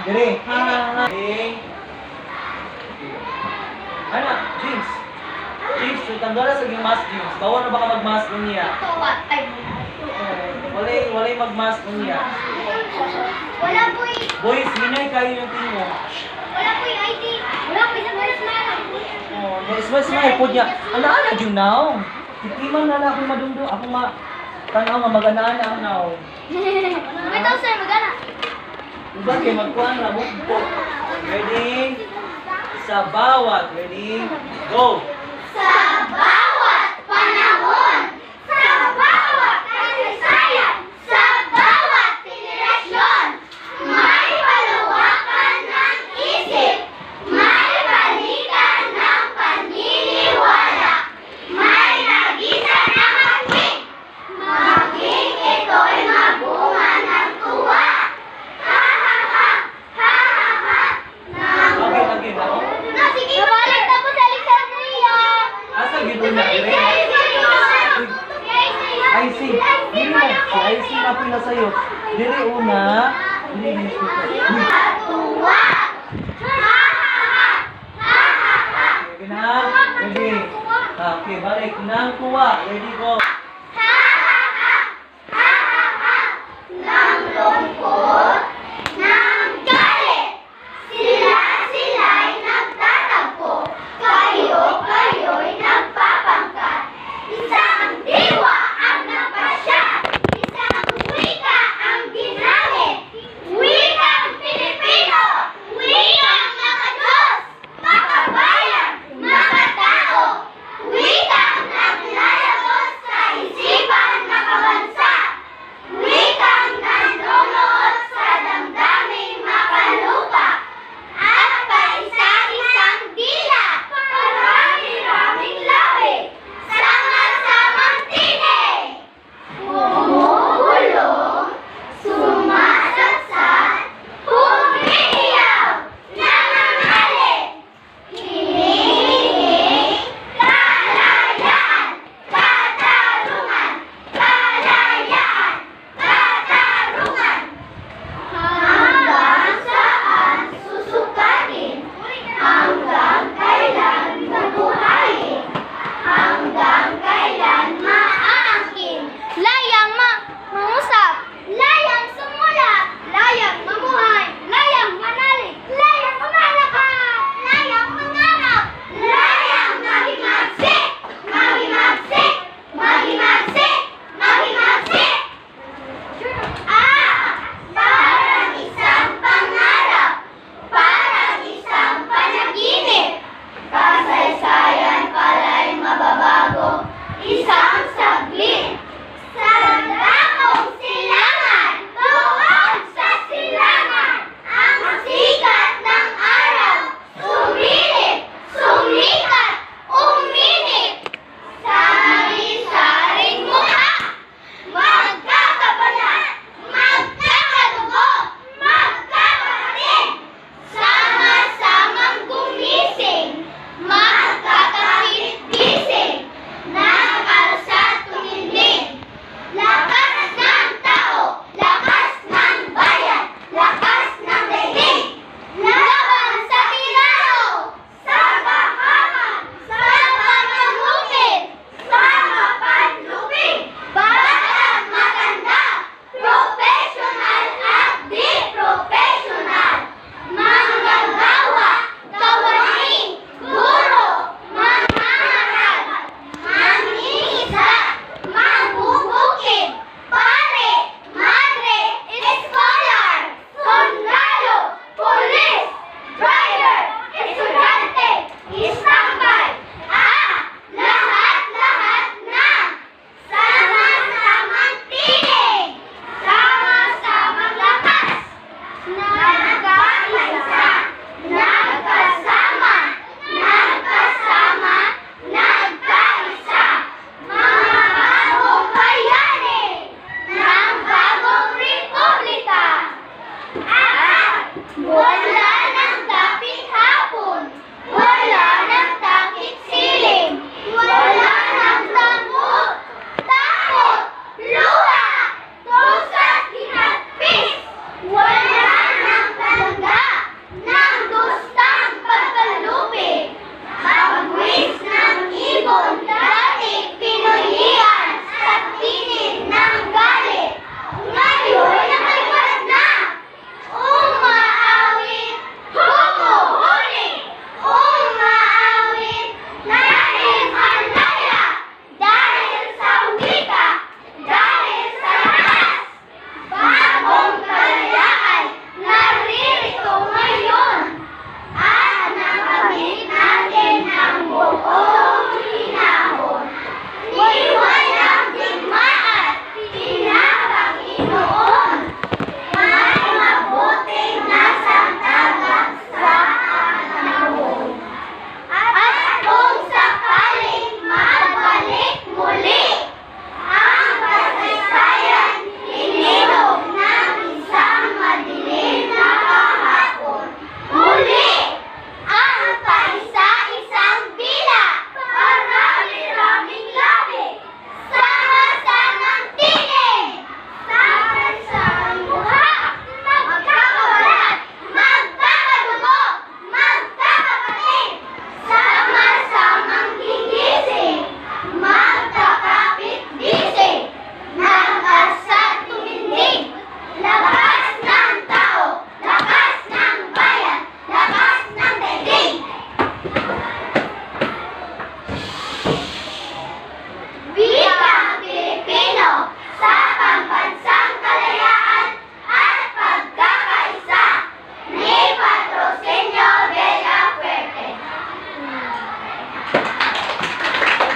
Dire. Ready? Ana, James. James, tanggalan sa iyong mask, James. Bawa na baka mag-mask niya. Walay mag-mask niya. Wala po eh. Boys, hinay kayo yung team mo. Wala po yung ID. Wala po yung smile. Oh, smile po niya. Ana-ana yung now. Tikiman na lang akong madundo. Ako tanaw nga mag-ana-ana ang now. May tao sir, magana. Diba kayo magkuhan na mo? Ready? Sa bawat. Ready? Go! Sa bawat panahon, sa bawat kasaysayan, sa bawat henerasyon, may paluwakan ng isip, may balikan ng paniniwala, may nagisa ng hangin, maging ito'y mabunga ng tuwa. Ha ha ha, ha ha ha, Lagi na. na sige, mabalik na po sa Alexandria. Asa ginoon na dire? IC. Dili na. Si IC na pila sa'yo. Dili una. Dili na. Tuwa! Ready na? Ready. Okay, balik. Nang tuwa. Ready, go.